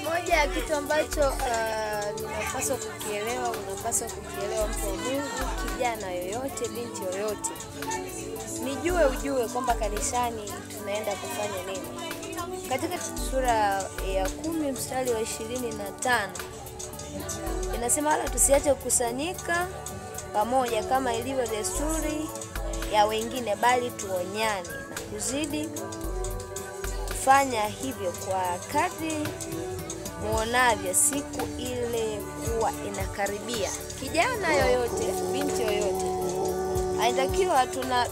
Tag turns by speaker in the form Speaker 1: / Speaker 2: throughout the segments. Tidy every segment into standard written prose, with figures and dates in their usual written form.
Speaker 1: Moja ya kitu ambacho unapaswa kukielewa mtu wa Mungu, kijana yoyote, binti yoyote. Ujue kwamba kanisani tunaenda kufanya nini. Katika sura ya 10 mstari wa 25 inasema wala tusiache kukusanyika pamoja kama ilivyo desturi ya wengine, bali tuonyane na kuzidi kufanya hivyo kwa kadri muonavyo siku ile kuwa inakaribia. Kijana yoyote, binti yoyote, inatakiwa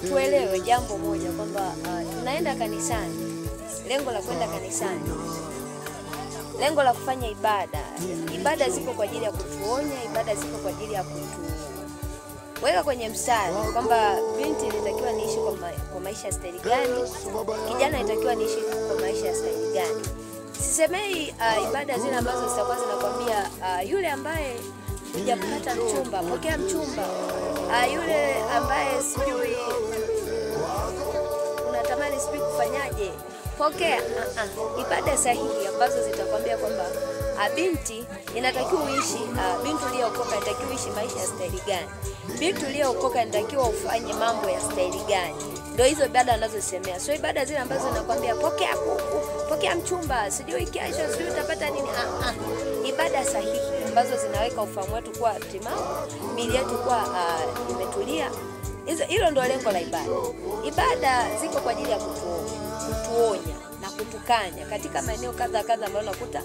Speaker 1: tuelewe jambo moja kwamba tunaenda kanisani. Lengo la kwenda kanisani, lengo la kufanya ibada. Ibada zipo kwa ajili ya kutuonya, ibada zipo kwa ajili ya kutuweka kwenye mstari kwamba binti inatakiwa niishi kwa maisha ya staili gani, kijana inatakiwa niishi kwa maisha ya staili gani. Sisemei ibada zile ambazo zitakuwa zinakwambia yule ambaye hujapata mchumba, pokea mchumba. Yule ambaye sijui unatamani sijui kufanyaje, pokea. Ibada sahihi ambazo zitakwambia kwamba binti inatakiwa uishi, binti uliyookoka inatakiwa uishi maisha ya staili gani, binti uliyookoka inatakiwa ufanye mambo ya staili gani. Ndio hizo ibada anazosemea. So ibada zile ambazo zinakwambia pokea kuku, pokea mchumba, sijui kesho sijui utapata nini. Ibada sahihi ambazo zinaweka ufahamu wetu kuwa timamu, mili yetu kuwa imetulia. Hilo ndio lengo la ibada. Ibada ziko kwa ajili ya kutuonya na kutukanya katika maeneo kadha ambayo unakuta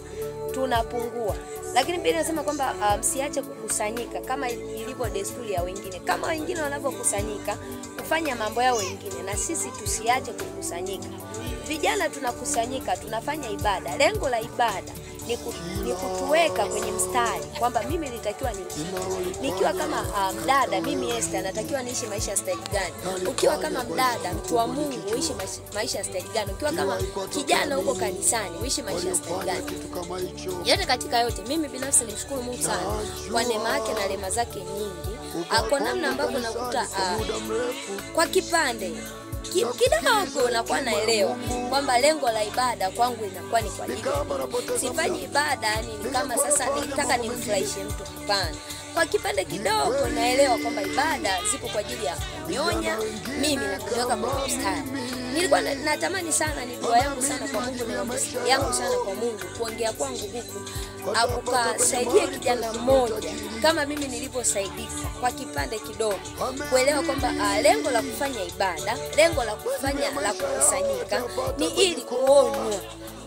Speaker 1: tunapungua. Lakini Biblia inasema kwamba msiache kukusanyika kama ilivyo desturi ya wengine. Kama wengine wanavyokusanyika kufanya mambo yao wengine, na sisi tusiache kukusanyika. Vijana tunakusanyika, tunafanya ibada. Lengo la ibada ni kutuweka kwenye mstari kwamba mimi nitakiwa nikiwa kama mdada, mimi Esther natakiwa niishi maisha ya staili gani. Ukiwa kama mdada mtu wa Mungu uishi maisha ya staili gani. Ukiwa kama kijana huko kanisani uishi maisha ya staili gani. Yote katika yote, mimi binafsi nimshukuru Mungu sana kwa neema yake na rehema zake nyingi. Kwa namna ambapo nakuta kwa kipande kidogo nakuwa naelewa kwamba lengo la ibada kwangu inakuwa ni kwa ajili. Sifanyi ibada ni kama sasa nitaka nimfurahishe mtu, hapana. Kwa kipande kidogo naelewa kwamba ibada zipo kwa ajili ya kunyonya mimi na kuweka kwa mstari. Nilikuwa natamani sana, ni dua yangu sana kwa Mungu, na yangu sana kwa Mungu kuongea kwangu huku akukasaidia kijana mmoja kama mimi nilivyosaidika kwa kipande kidogo, kuelewa kwamba lengo la kufanya ibada, lengo la kukusanyika ni ili kuonywa.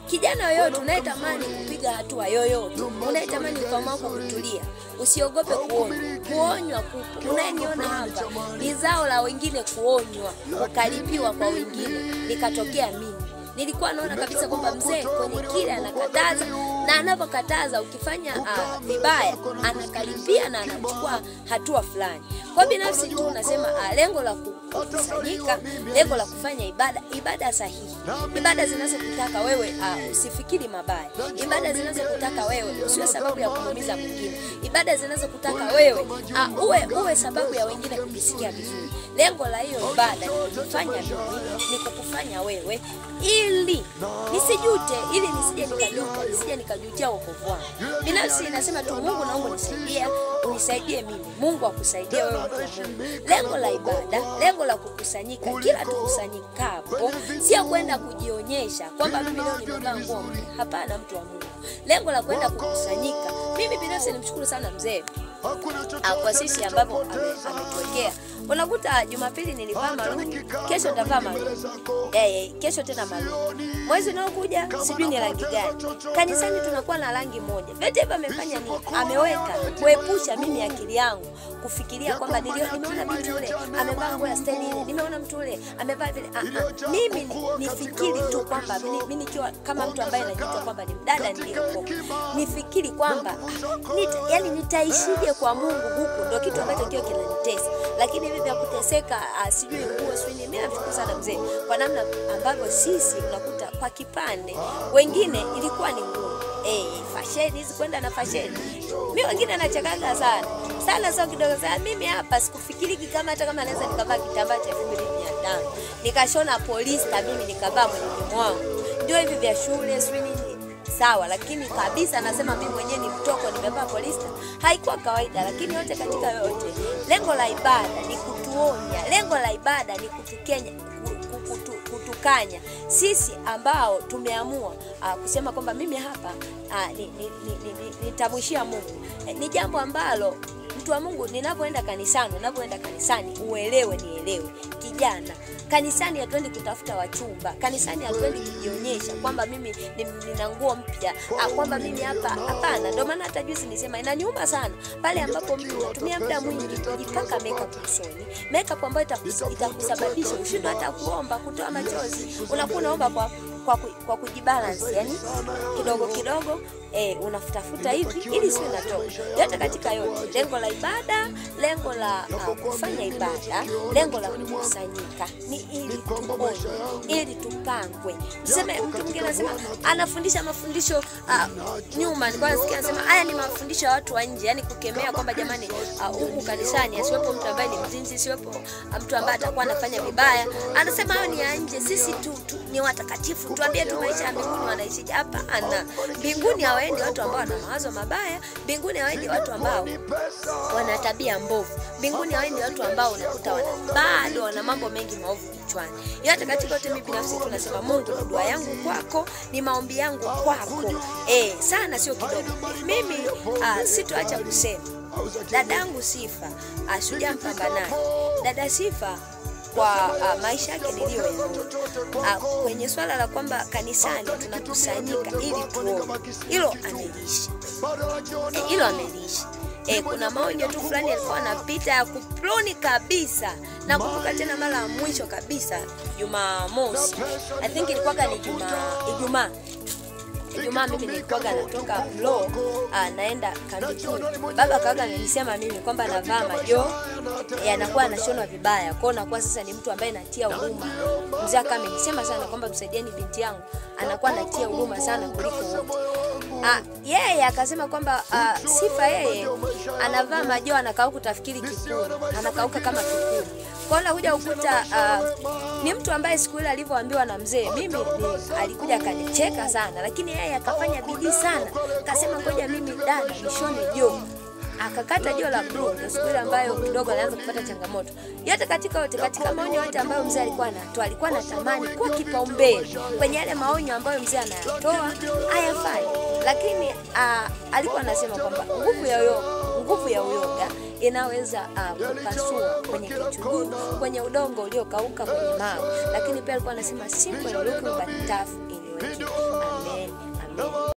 Speaker 1: Kijana yoyote unayetamani kupiga hatua yoyote, unayetamani ufahamu wako kutulia, usiogope kuonywa. Unayeniona hapa ni zao la wengine kuonywa, ukaripiwa kwa wengine. Nikatokea mimi. Nilikuwa naona kabisa kwamba mzee kwenye kile anakataza, na anapokataza ukifanya vibaya anakaribia na anachukua hatua fulani. Kwa binafsi tu nasema lengo la kukusanyika, lengo la kufanya ibada sahihi. Ibada zinazokutaka wewe usifikiri mabaya. Ibada zinazokutaka wewe usiwe sababu ya kumuumiza mwingine. Ibada zinazokutaka wewe uwe sababu ya wengine kujisikia vizuri. Lengo la hiyo ibada ni kufanya mimi, ni kukufanya wewe ili nisijute, ili nisije nikajutia wokovu wangu. Binafsi nasema tu Mungu, naomba unisaidie mimi. Mungu akusaidie wewe mtu wa Mungu. Lengo la ibada, lengo la kukusanyika, kila tukusanyikapo sio kwenda kujionyesha kwamba mimi leo nimevaa nguo mpya. Hapana, mtu wa Mungu. Lengo la kwenda kukusanyika, mimi binafsi nimshukuru sana mzee kwa sisi ambapo ametuwekea. Unakuta Jumapili nilivaa maroon, kesho nitavaa maroon. Kesho tena maroon. Mwezi unaokuja sijui ni rangi gani. Kanisani tunakuwa na rangi moja. Vyote hivyo amefanya nini? Ameweka kuepusha mimi akili yangu kufikiria kwamba nimeona mtu yule amevaa nguo ya style ile, nimeona mtu yule amevaa vile. Mimi nifikiri tu kwamba mimi nikiwa kama mtu ambaye anajiita kwamba ni mdada niliokoka, nifikiri kwamba nitaishije kwa Mungu huku, ndio kitu ambacho kio kinanitesa. Lakini hivi vya kuteseka sijui nguo sijui, mimi namshukuru sana mzee kwa namna ambavyo sisi unakuta kwa kipande wengine ilikuwa ni nguo fashion hizi kwenda na fashion. Mimi wengine anachakaga sana sio kidogo sana. Mimi hapa sikufikiriki kama hata kama naweza nikavaa kitambaa cha 2500 nikashona polista mimi nikavaa mwilini mwangu. Ndio hivi vya shule sijui nini. sawa, lakini kabisa anasema mimi mwenyewe ni mtoko, nimevaa polista, haikuwa kawaida. Lakini yote katika yote, lengo la ibada ni kutuonya, lengo la ibada ni kutukanya sisi ambao tumeamua kusema kwamba mimi hapa nitamwishia Mungu. Ni jambo ambalo mtu wa Mungu, ninapoenda kanisani, uelewe, nielewe, kijana, kanisani hatuendi kutafuta wachumba, kanisani hatuendi kujionyesha kwamba mimi nina nguo mpya, kwamba mimi hapa, hapana. Ndio maana hata juzi nisema inaniuma sana pale ambapo mtu anatumia muda mwingi kujipaka makeup usoni, makeup ambayo itakusababisha ushindwe hata kuomba, kutoa machozi. Unakuwa unaomba kwa kujibalance, yani kidogo kidogo unafutafuta hivi ili siwe natoka. Yote katika yote, lengo la ibada, lengo la kufanya ibada, lengo la kukusanyika ni ili tuone, ili tupangwe. Tuseme mtu mwingine anasema anafundisha mafundisho nyuma, nilikuwa nasikia anasema haya ni mafundisho ya watu wa nje, yani kukemea kwamba jamani, huku kanisani asiwepo mtu ambaye ni mzinzi, asiwepo mtu ambaye atakuwa anafanya vibaya. Anasema hao ni ya nje, sisi tu ni watakatifu, tuambie tu maisha ya mbinguni wanaishi. Hapana, mbinguni hawaendi watu ambao wana mawazo mabaya, mbinguni hawaendi watu ambao wana tabia mbovu, mbinguni hawaendi watu ambao unakuta bado wana mambo mengi maovu kichwani. Yote katika yote, mimi binafsi tunasema Mungu, ni dua yangu kwako, ni maombi yangu kwako, sana sio kidogo. Mimi sitoacha kusema dadangu Sifa, shujaa mpambanaji, dada Sifa, kwa maisha yake niliyoyaona kwenye swala la kwamba kanisani tunakusanyika ili tuone, hilo amelishi, hilo amelishi. Kuna maonyo tu fulani alikuwa anapita ya kuploni kabisa. Na kumbuka tena mara ya mwisho kabisa Jumamosi, I think ilikuwa ni Ijumaa, mimi nilikuwa natoka Mlo naenda Kandikuni. Baba kawaga amenisema mimi kwamba navaa majo yanakuwa anashonwa vibaya, kwa nakuwa sasa ni mtu ambaye natia huruma. Mzee amenisema sana kwamba msaidieni binti yangu, anakuwa natia huruma sana kuliko wote. Yeye akasema kwamba Sifa yeye anavaa majo anakauka kutafikiri kikuni, anakauka kama kikuni. Kwa hiyo huja ukuta ni mtu ambaye siku ile alivyoambiwa na mzee, mimi alikuja akanicheka sana, lakini yeye akafanya bidii sana, akasema ngoja mimi dada nishone jo. Akakata jo la blue, na siku ile ambayo kidogo alianza kupata changamoto. Yote katika yote, katika maonyo yote ambayo mzee alikuwa anatoa, alikuwa anatamani kwa kipaumbele kwenye yale maonyo ambayo mzee anayatoa hayafai. Lakini alikuwa anasema kwamba nguvu ya uyoga inaweza kupasua kwenye kichuguu, kwenye udongo uliokauka, kwenye mawe. Lakini pia alikuwa anasema simple looking but tough in your way. Amen.